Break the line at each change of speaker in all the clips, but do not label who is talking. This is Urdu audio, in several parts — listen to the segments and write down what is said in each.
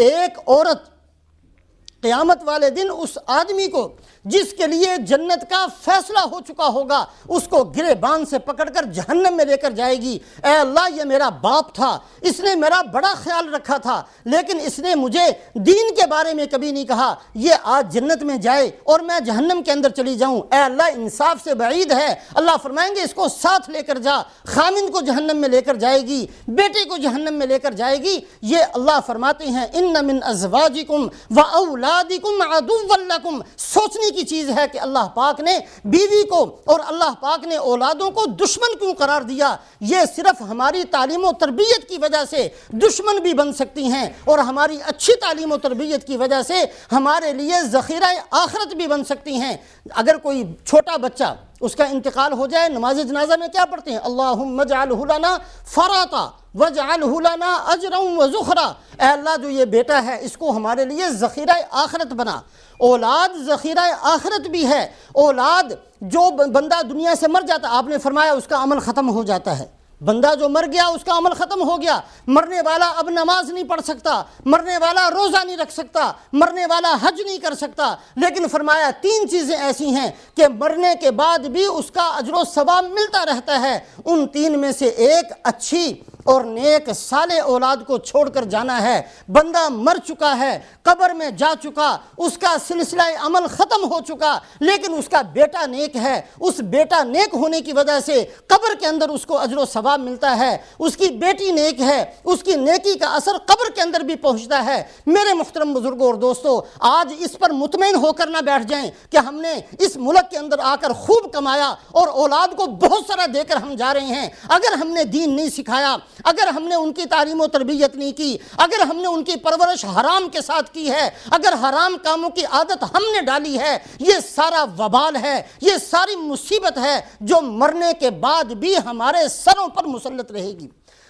ایک عورت قیامت والے دن اس آدمی کو جس کے لیے جنت کا فیصلہ ہو چکا ہوگا اس کو گریبان سے پکڑ کر جہنم میں لے کر جائے گی۔ اے اللہ، یہ میرا باپ تھا، اس نے میرا بڑا خیال رکھا تھا، لیکن اس نے مجھے دین کے بارے میں کبھی نہیں کہا، یہ آج جنت میں جائے اور میں جہنم کے اندر چلی جاؤں۔ اے اللہ، انصاف سے بعید ہے۔ اللہ فرمائیں گے اس کو ساتھ لے کر جا۔ خامند کو جہنم میں لے کر جائے گی، بیٹے کو جہنم میں لے کر جائے گی۔ یہ اللہ فرماتے ہیں ان من ازواجکم واولادکم عدوا لکم۔ سوچنے کی چیز ہے کہ اللہ پاک نے بیوی کو اور اللہ پاک نے اولادوں کو دشمن کیوں قرار دیا؟ یہ صرف ہماری تعلیم و تربیت کی وجہ سے دشمن بھی بن سکتی ہیں، اور ہماری اچھی تعلیم و تربیت کی وجہ سے ہمارے لیے ذخیرہ آخرت بھی بن سکتی ہیں۔ اگر کوئی چھوٹا بچہ اس کا انتقال ہو جائے، نماز جنازہ میں کیا پڑھتے ہیں؟ اللہم اجعلہ لنا فراطا واجعلہ لنا اجرا وذخرا۔ اے اللہ، جو یہ بیٹا ہے اس کو ہمارے لیے ذخیرہ آخرت بنا۔ اولاد ذخیرہ آخرت بھی ہے۔ اولاد، جو بندہ دنیا سے مر جاتا، آپ نے فرمایا اس کا عمل ختم ہو جاتا ہے۔ بندہ جو مر گیا اس کا عمل ختم ہو گیا۔ مرنے والا اب نماز نہیں پڑھ سکتا، مرنے والا روزہ نہیں رکھ سکتا، مرنے والا حج نہیں کر سکتا، لیکن فرمایا 3 چیزیں ایسی ہیں کہ مرنے کے بعد بھی اس کا اجر و ثواب ملتا رہتا ہے۔ ان 3 میں سے ایک اچھی اور نیک صالح اولاد کو چھوڑ کر جانا ہے۔ بندہ مر چکا ہے، قبر میں جا چکا، اس کا سلسلہ عمل ختم ہو چکا، لیکن اس کا بیٹا نیک ہے۔ اس بیٹا نیک ہونے کی وجہ سے قبر کے اندر اس کو اجر و ثواب ملتا ہے۔ اس کی بیٹی نیک ہے، اس کی نیکی کا اثر قبر کے اندر بھی پہنچتا ہے۔ میرے محترم بزرگوں اور دوستو، آج اس پر مطمئن ہو کر نہ بیٹھ جائیں کہ ہم نے اس ملک کے اندر آ کر خوب کمایا اور اولاد کو بہت سارا دے کر ہم جا رہے ہیں۔ اگر ہم نے دین نہیں سکھایا، اگر ہم نے ان کی تعلیم و تربیت نہیں کی، اگر ہم نے ان کی پرورش حرام کے ساتھ کی ہے، اگر حرام کاموں کی عادت ہم نے ڈالی ہے، یہ سارا وبال ہے، یہ ساری مصیبت ہے جو مرنے کے بعد بھی ہمارے سروں پر مسلط رہے گی۔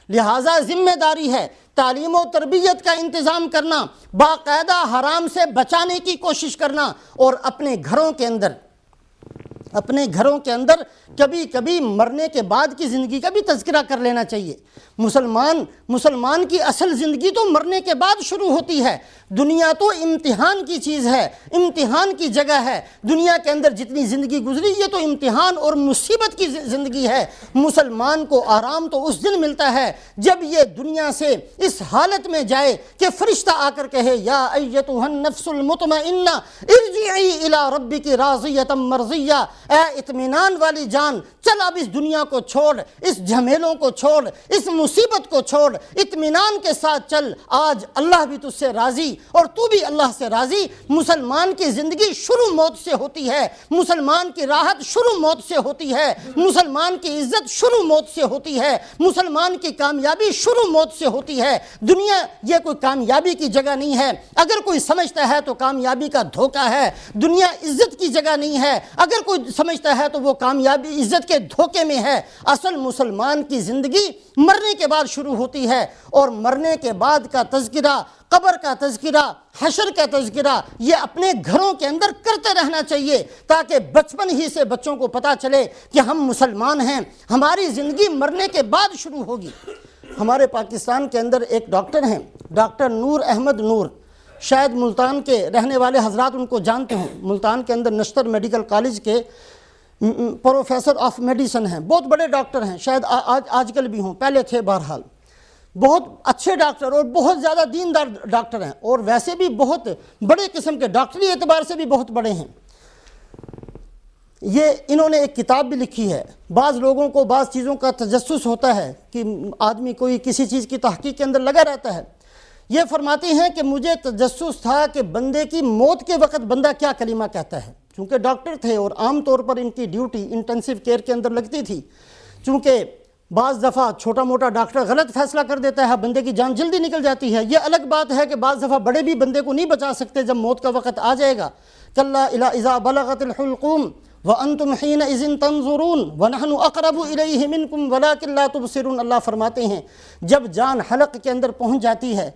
لہٰذا ذمہ داری ہے تعلیم و تربیت کا انتظام کرنا، باقاعدہ حرام سے بچانے کی کوشش کرنا، اور اپنے گھروں کے اندر کبھی کبھی مرنے کے بعد کی زندگی کا بھی تذکرہ کر لینا چاہیے۔ مسلمان کی اصل زندگی تو مرنے کے بعد شروع ہوتی ہے۔ دنیا تو امتحان کی چیز ہے، امتحان کی جگہ ہے۔ دنیا کے اندر جتنی زندگی گزری یہ تو امتحان اور مصیبت کی زندگی ہے۔ مسلمان کو آرام تو اس دن ملتا ہے جب یہ دنیا سے اس حالت میں جائے کہ فرشتہ آ کر کہے یا ایتھا النفس المطمئنہ ارجعی الی ربک راضیۃ مرضیہ۔ اے اطمینان والی جان، چل اب اس دنیا کو چھوڑ، اس جھمیلوں کو چھوڑ، اس مصیبت کو چھوڑ، اطمینان کے ساتھ چل۔ آج اللہ بھی تجھ سے راضی اور تو بھی اللہ سے راضی۔ مسلمان کی زندگی شروع موت سے ہوتی ہے، مسلمان کی راحت شروع موت سے ہوتی ہے، مسلمان کی عزت شروع موت سے ہوتی ہے، مسلمان کی کامیابی شروع موت سے ہوتی ہے۔ دنیا یہ کوئی کامیابی کی جگہ نہیں ہے۔ اگر کوئی سمجھتا ہے تو کامیابی کا دھوکہ ہے۔ دنیا عزت کی جگہ نہیں ہے۔ اگر کوئی سمجھتا ہے تو وہ کامیابی عزت کے دھوکے میں ہے۔ اصل مسلمان کی زندگی مرنے کے بعد شروع ہوتی ہے، اور مرنے کے بعد کا تذکرہ، قبر کا تذکرہ، حشر کا تذکرہ یہ اپنے گھروں کے اندر کرتے رہنا چاہیے، تاکہ بچپن ہی سے بچوں کو پتہ چلے کہ ہم مسلمان ہیں، ہماری زندگی مرنے کے بعد شروع ہوگی۔ ہمارے پاکستان کے اندر ایک ڈاکٹر ہیں، ڈاکٹر نور احمد نور، شاید ملتان کے رہنے والے حضرات ان کو جانتے ہوں۔ ملتان کے اندر نشتر میڈیکل کالج کے پروفیسر آف میڈیسن ہیں، بہت بڑے ڈاکٹر ہیں، شاید آج کل بھی ہوں، پہلے تھے بہرحال۔ بہت اچھے ڈاکٹر اور بہت زیادہ دیندار ڈاکٹر ہیں، اور ویسے بھی بہت بڑے قسم کے، ڈاکٹری اعتبار سے بھی بہت بڑے ہیں۔ انہوں نے ایک کتاب بھی لکھی ہے۔ بعض لوگوں کو بعض چیزوں کا تجسس ہوتا ہے کہ آدمی کوئی کسی چیز کی تحقیق کے اندر لگا رہتا ہے۔ یہ فرماتے ہیں کہ مجھے تجسس تھا کہ بندے کی موت کے وقت بندہ کیا کلمہ کہتا ہے، چونکہ ڈاکٹر تھے اور عام طور پر ان کی ڈیوٹی انٹینسیو کیئر کے اندر لگتی تھی۔ چونکہ بعض دفعہ چھوٹا موٹا ڈاکٹر غلط فیصلہ کر دیتا ہے، بندے کی جان جلدی نکل جاتی ہے۔ یہ الگ بات ہے کہ بعض دفعہ بڑے بھی بندے کو نہیں بچا سکتے جب موت کا وقت آ جائے گا۔ کلا اذا بلغت الحلقوم وانتم حینئذ تنظرون ونحن اقرب الیہ منکم ولکن لا تبصرون۔ اللہ فرماتے ہیں جب جان حلق کے اندر پہنچ جاتی ہے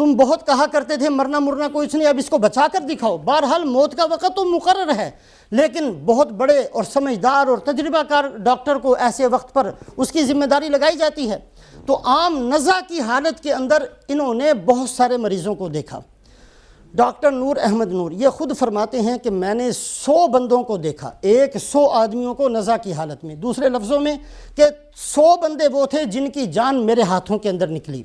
تم بہت کہا کرتے تھے مرنا مرنا کچھ نہیں، اب اس کو بچا کر دکھاؤ۔ بہرحال موت کا وقت تو مقرر ہے، لیکن بہت بڑے اور سمجھدار اور تجربہ کار ڈاکٹر کو ایسے وقت پر اس کی ذمہ داری لگائی جاتی ہے۔ تو عام نزع کی حالت کے اندر انہوں نے بہت سارے مریضوں کو دیکھا۔ ڈاکٹر نور احمد نور یہ خود فرماتے ہیں کہ میں نے 100 بندوں کو دیکھا، 100 آدمیوں کو نزع کی حالت میں، دوسرے لفظوں میں کہ 100 بندے وہ تھے جن کی جان میرے ہاتھوں کے اندر نکلی۔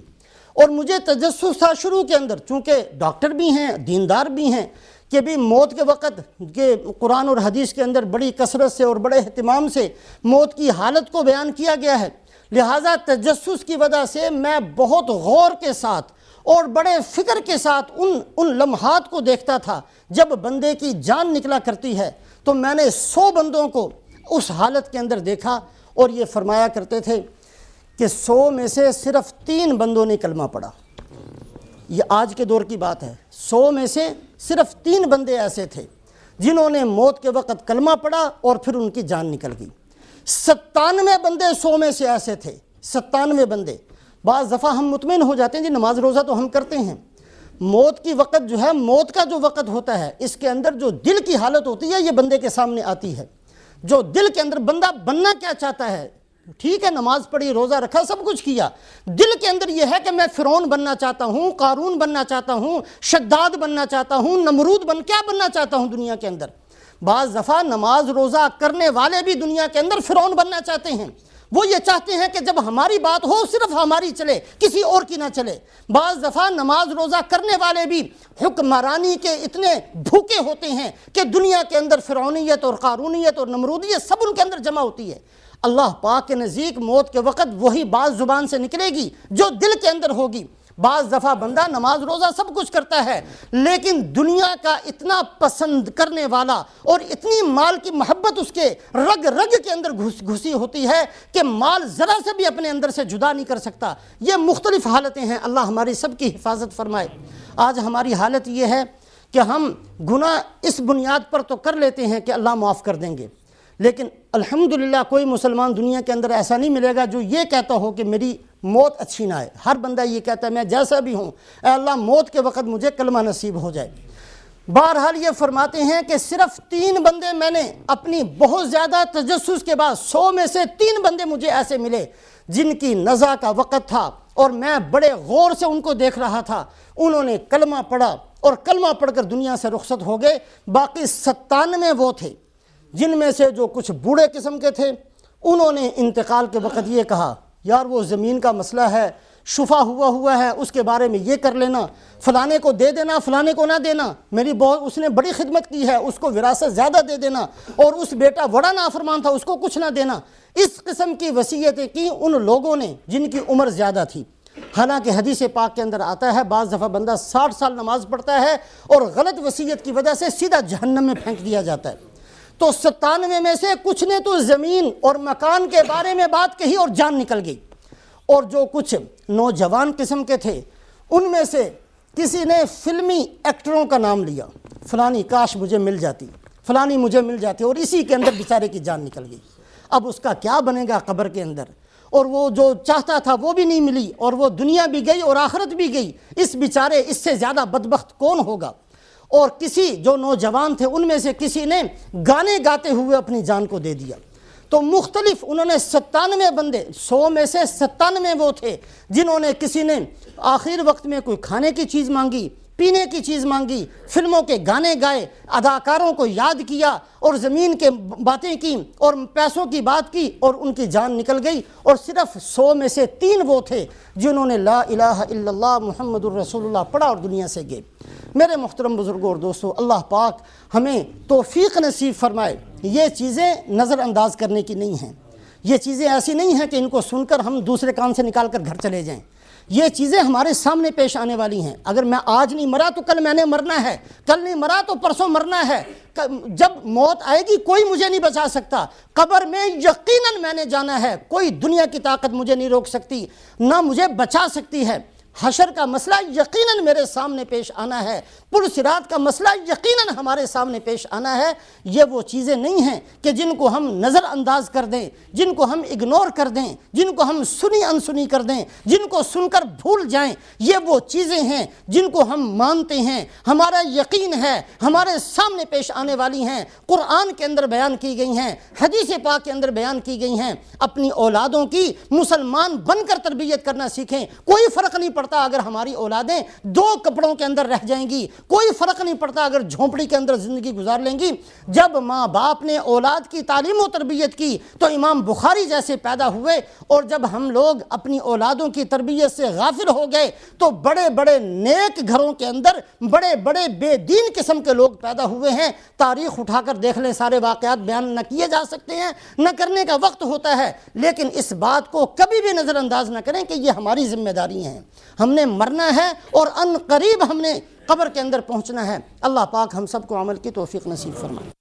اور مجھے تجسس تھا شروع کے اندر، چونکہ ڈاکٹر بھی ہیں دیندار بھی ہیں، کہ بھی موت کے وقت کہ قرآن اور حدیث کے اندر بڑی کثرت سے اور بڑے اہتمام سے موت کی حالت کو بیان کیا گیا ہے، لہٰذا تجسس کی وجہ سے میں بہت غور کے ساتھ اور بڑے فکر کے ساتھ ان لمحات کو دیکھتا تھا جب بندے کی جان نکلا کرتی ہے۔ تو میں نے 100 بندوں کو اس حالت کے اندر دیکھا، اور یہ فرمایا کرتے تھے کہ 100 میں سے صرف 3 بندوں نے کلمہ پڑھا۔ یہ آج کے دور کی بات ہے، 100 میں سے صرف 3 بندے ایسے تھے جنہوں نے موت کے وقت کلمہ پڑھا اور پھر ان کی جان نکل گئی۔ 97 بندے 100 میں سے ایسے تھے، 97 بندے۔ بعض دفعہ ہم مطمئن ہو جاتے ہیں جی نماز روزہ تو ہم کرتے ہیں، موت کی وقت جو ہے، موت کا جو وقت ہوتا ہے، اس کے اندر جو دل کی حالت ہوتی ہے یہ بندے کے سامنے آتی ہے۔ جو دل کے اندر بندہ بننا کیا چاہتا ہے، ٹھیک ہے نماز پڑھی، روزہ رکھا، سب کچھ کیا، دل کے اندر یہ ہے کہ میں فرعون بننا چاہتا ہوں، قارون بننا چاہتا ہوں، شداد بننا چاہتا ہوں، نمرود کیا بننا چاہتا ہوں دنیا کے اندر۔ بعض دفعہ نماز روزہ کرنے والے بھی دنیا کے اندر فرعون بننا چاہتے ہیں، وہ یہ چاہتے ہیں کہ جب ہماری بات ہو صرف ہماری چلے، کسی اور کی نہ چلے۔ بعض دفعہ نماز روزہ کرنے والے بھی حکمرانی کے اتنے بھوکے ہوتے ہیں کہ دنیا کے اندر فرعونیت اور قارونیت اور نمرودیت سب ان کے اندر جمع ہوتی ہے۔ اللہ پاک کے نزدیک موت کے وقت وہی بات زبان سے نکلے گی جو دل کے اندر ہوگی۔ بعض دفعہ بندہ نماز روزہ سب کچھ کرتا ہے، لیکن دنیا کا اتنا پسند کرنے والا اور اتنی مال کی محبت اس کے رگ رگ کے اندر گھسی ہوتی ہے کہ مال ذرا سے بھی اپنے اندر سے جدا نہیں کر سکتا۔ یہ مختلف حالتیں ہیں، اللہ ہماری سب کی حفاظت فرمائے۔ آج ہماری حالت یہ ہے کہ ہم گناہ اس بنیاد پر تو کر لیتے ہیں کہ اللہ معاف کر دیں گے، لیکن الحمدللہ کوئی مسلمان دنیا کے اندر ایسا نہیں ملے گا جو یہ کہتا ہو کہ میری موت اچھی نہ آئے۔ ہر بندہ یہ کہتا ہے میں جیسا بھی ہوں، اے اللہ موت کے وقت مجھے کلمہ نصیب ہو جائے۔ بہرحال یہ فرماتے ہیں کہ صرف 3 بندے میں نے اپنی بہت زیادہ تجسس کے بعد 100 میں سے 3 بندے مجھے ایسے ملے جن کی نزع کا وقت تھا اور میں بڑے غور سے ان کو دیکھ رہا تھا۔ انہوں نے کلمہ پڑھا اور کلمہ پڑھ کر دنیا سے رخصت ہو گئے۔ باقی 97 وہ تھے جن میں سے جو کچھ بوڑھے قسم کے تھے، انہوں نے انتقال کے وقت یہ کہا یار وہ زمین کا مسئلہ ہے، شفا ہوا ہے، اس کے بارے میں یہ کر لینا، فلانے کو دے دینا، فلانے کو نہ دینا، میری بہت اس نے بڑی خدمت کی ہے، اس کو وراثت زیادہ دے دینا، اور اس بیٹا بڑا نافرمان تھا اس کو کچھ نہ دینا۔ اس قسم کی وصیتیں کی ان لوگوں نے جن کی عمر زیادہ تھی۔ حالانکہ حدیث پاک کے اندر آتا ہے بعض دفعہ بندہ 60 سال نماز پڑھتا ہے اور غلط وصیت کی وجہ سے سیدھا جہنم میں پھینک دیا جاتا ہے۔ تو 97 میں سے کچھ نے تو زمین اور مکان کے بارے میں بات کہی اور جان نکل گئی، اور جو کچھ نوجوان قسم کے تھے ان میں سے کسی نے فلمی ایکٹروں کا نام لیا، فلانی کاش مجھے مل جاتی، فلانی مجھے مل جاتی، اور اسی کے اندر بیچارے کی جان نکل گئی۔ اب اس کا کیا بنے گا قبر کے اندر، اور وہ جو چاہتا تھا وہ بھی نہیں ملی، اور وہ دنیا بھی گئی اور آخرت بھی گئی۔ اس بیچارے اس سے زیادہ بدبخت کون ہوگا؟ اور کسی جو نوجوان تھے ان میں سے کسی نے گانے گاتے ہوئے اپنی جان کو دے دیا۔ تو مختلف انہوں نے 97 بندے، 100 میں سے 97 وہ تھے جنہوں نے کسی نے آخر وقت میں کوئی کھانے کی چیز مانگی، پینے کی چیز مانگی، فلموں کے گانے گائے، اداکاروں کو یاد کیا اور زمین کے باتیں کی اور پیسوں کی بات کی، اور ان کی جان نکل گئی۔ اور صرف 100 میں سے 3 وہ تھے جنہوں نے لا الہ الا اللہ محمد الرسول اللہ پڑھا اور دنیا سے گئے۔ میرے محترم بزرگوں اور دوستو، اللہ پاک ہمیں توفیق نصیب فرمائے۔ یہ چیزیں نظر انداز کرنے کی نہیں ہیں، یہ چیزیں ایسی نہیں ہیں کہ ان کو سن کر ہم دوسرے کان سے نکال کر گھر چلے جائیں۔ یہ چیزیں ہمارے سامنے پیش آنے والی ہیں۔ اگر میں آج نہیں مرا تو کل میں نے مرنا ہے، کل نہیں مرا تو پرسوں مرنا ہے۔ جب موت آئے گی کوئی مجھے نہیں بچا سکتا، قبر میں یقیناً میں نے جانا ہے، کوئی دنیا کی طاقت مجھے نہیں روک سکتی، نہ مجھے بچا سکتی ہے۔ حشر کا مسئلہ یقیناً میرے سامنے پیش آنا ہے، پرصراط کا مسئلہ یقیناً ہمارے سامنے پیش آنا ہے۔ یہ وہ چیزیں نہیں ہیں کہ جن کو ہم نظر انداز کر دیں، جن کو ہم اگنور کر دیں، جن کو ہم سنی انسنی کر دیں، جن کو سن کر بھول جائیں۔ یہ وہ چیزیں ہیں جن کو ہم مانتے ہیں، ہمارا یقین ہے، ہمارے سامنے پیش آنے والی ہیں، قرآن کے اندر بیان کی گئی ہیں، حدیث پاک کے اندر بیان کی گئی ہیں۔ اپنی اولادوں کی مسلمان بن کر تربیت کرنا سیکھیں۔ کوئی فرق نہیں پڑتا اگر ہماری اولادیں 2 کپڑوں کے اندر رہ جائیں گی، کوئی فرق نہیں پڑتا اگر جھونپڑی کے اندر زندگی گزار لیں گی۔ جب ماں باپ نے اولاد کی تعلیم و تربیت کی تو امام بخاری جیسے پیدا ہوئے، اور جب ہم لوگ اپنی اولادوں کی تربیت سے غافل ہو گئے تو بڑے بڑے نیک گھروں کے اندر بڑے بڑے بے دین قسم کے لوگ پیدا ہوئے ہیں۔ تاریخ اٹھا کر دیکھ لیں، سارے واقعات بیان نہ کیے جا سکتے ہیں، نہ کرنے کا وقت ہوتا ہے، لیکن اس بات کو کبھی بھی نظر انداز نہ کریں کہ یہ ہماری ذمہ داری ہیں۔ ہم نے مرنا ہے اور ان قریب ہم نے قبر کے اندر پہنچنا ہے۔ اللہ پاک ہم سب کو عمل کی توفیق نصیب فرمائے۔